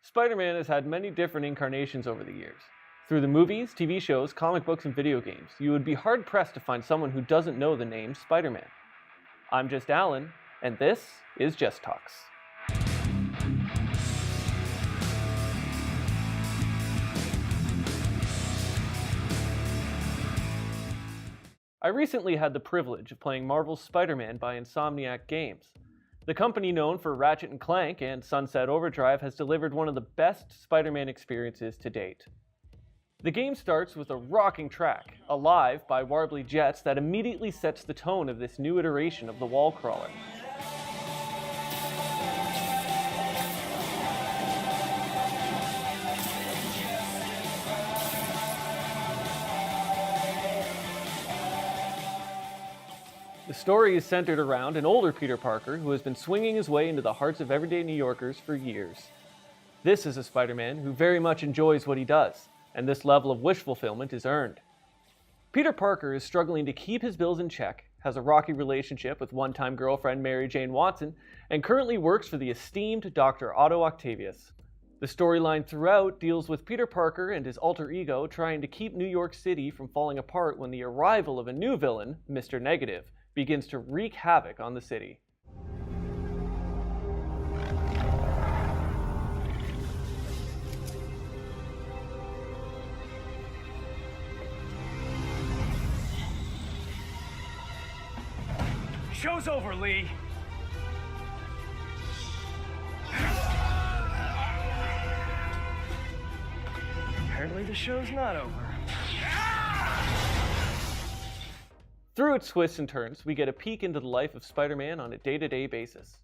Spider-Man has had many different incarnations over the years. Through the movies, TV shows, comic books, and video games, you would be hard-pressed to find someone who doesn't know the name Spider-Man. I'm Just Allan, and this is Just Talks. I recently had the privilege of playing Marvel's Spider-Man by Insomniac Games. The company known for Ratchet & Clank and Sunset Overdrive has delivered one of the best Spider-Man experiences to date. The game starts with a rocking track, Alive by Warbly Jets, that immediately sets the tone of this new iteration of the wall crawler. The story is centered around an older Peter Parker who has been swinging his way into the hearts of everyday New Yorkers for years. This is a Spider-Man who very much enjoys what he does, and this level of wish fulfillment is earned. Peter Parker is struggling to keep his bills in check, has a rocky relationship with one-time girlfriend Mary Jane Watson, and currently works for the esteemed Dr. Otto Octavius. The storyline throughout deals with Peter Parker and his alter ego trying to keep New York City from falling apart when the arrival of a new villain, Mr. Negative, begins to wreak havoc on the city. Show's over, Lee. Apparently the show's not over. Through its twists and turns, we get a peek into the life of Spider-Man on a day-to-day basis.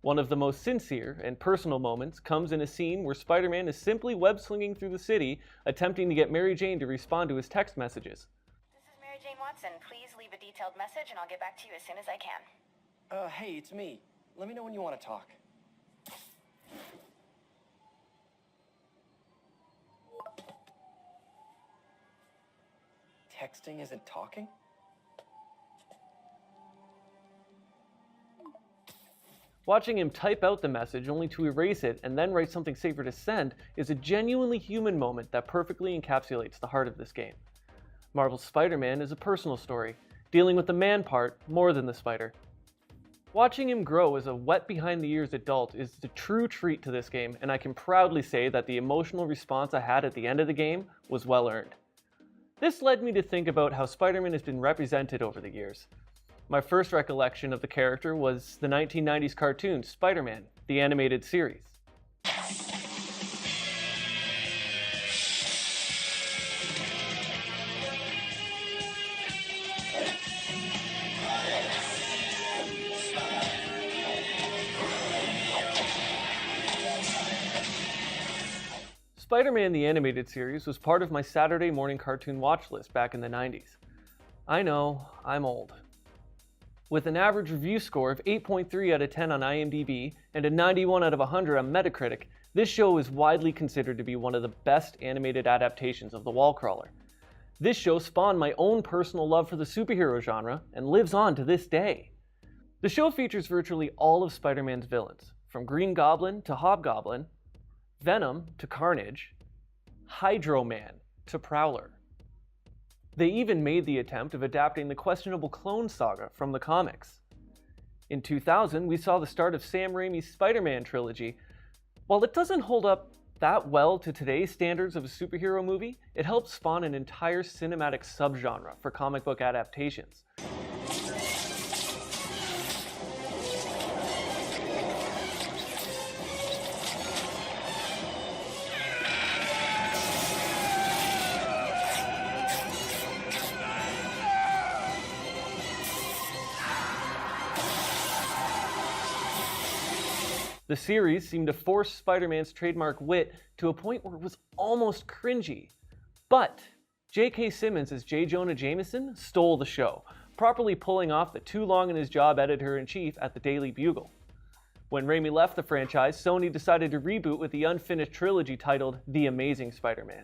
One of the most sincere and personal moments comes in a scene where Spider-Man is simply web-slinging through the city, attempting to get Mary Jane to respond to his text messages. This is Mary Jane Watson. Please leave a detailed message and I'll get back to you as soon as I can. Hey, it's me. Let me know when you want to talk. Texting isn't talking? Watching him type out the message only to erase it and then write something safer to send is a genuinely human moment that perfectly encapsulates the heart of this game. Marvel's Spider-Man is a personal story, dealing with the man part more than the spider. Watching him grow as a wet behind-the-ears adult is a true treat to this game, and I can proudly say that the emotional response I had at the end of the game was well earned. This led me to think about how Spider-Man has been represented over the years. My first recollection of the character was the 1990s cartoon Spider-Man, the animated series. Spider-Man the Animated Series was part of my Saturday morning cartoon watch list back in the 90s. I know, I'm old. With an average review score of 8.3 out of 10 on IMDb and a 91 out of 100 on Metacritic, this show is widely considered to be one of the best animated adaptations of the wall crawler. This show spawned my own personal love for the superhero genre and lives on to this day. The show features virtually all of Spider-Man's villains, from Green Goblin to Hobgoblin, Venom to Carnage, Hydro-Man to Prowler. They even made the attempt of adapting the questionable Clone Saga from the comics. In 2000, we saw the start of Sam Raimi's Spider-Man trilogy. While it doesn't hold up that well to today's standards of a superhero movie, it helped spawn an entire cinematic subgenre for comic book adaptations. The series seemed to force Spider-Man's trademark wit to a point where it was almost cringy. But J.K. Simmons as J. Jonah Jameson stole the show, properly pulling off the too long in his job editor-in-chief at the Daily Bugle. When Raimi left the franchise, Sony decided to reboot with the unfinished trilogy titled The Amazing Spider-Man.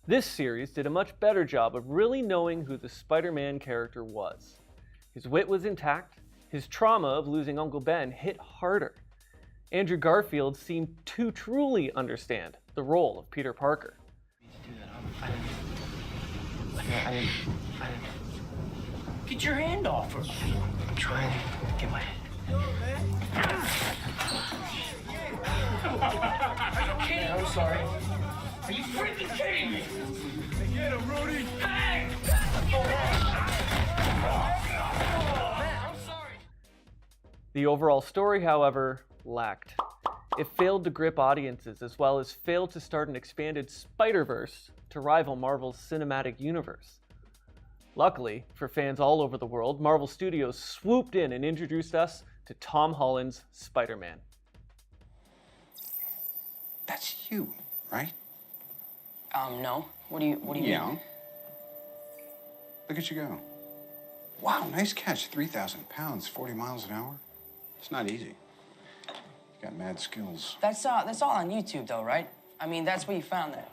This series did a much better job of really knowing who the Spider-Man character was. His wit was intact, his trauma of losing Uncle Ben hit harder. Andrew Garfield seemed to truly understand the role of Peter Parker. I didn't. Get your hand off. I'm trying to get my head. Are you kidding? I'm sorry. Are you freaking kidding me? Get him, Rudy. Hey! Man, I'm sorry. The overall story, however, lacked. It failed to grip audiences as well as failed to start an expanded Spider-Verse to rival Marvel's cinematic universe. Luckily, for fans all over the world, Marvel Studios swooped in and introduced us to Tom Holland's Spider-Man. That's you, right? No. What do you Yeah. mean? Look at you go. Wow, nice catch. 3,000 pounds, 40 miles an hour. It's not easy. You got mad skills. That's all on YouTube, though, right? I mean, that's where you found that.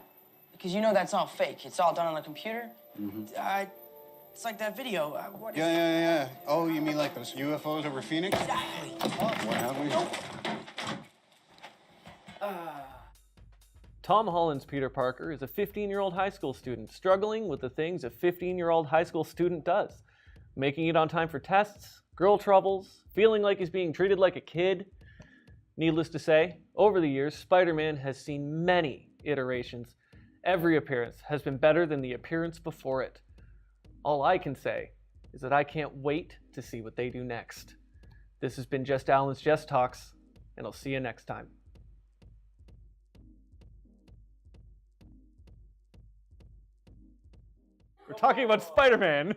Because you know that's all fake. It's all done on a computer. It's like that video. What is Yeah. Oh, you mean like those UFOs over Phoenix? Exactly. What have we? Tom Holland's Peter Parker is a 15-year-old high school student struggling with the things a 15-year-old high school student does. Making it on time for tests, girl troubles, feeling like he's being treated like a kid. Needless to say, over the years, Spider-Man has seen many iterations. Every appearance has been better than the appearance before it. All I can say is that I can't wait to see what they do next. This has been Just Allan's Just Talks, and I'll see you next time. We're talking about Spider-Man.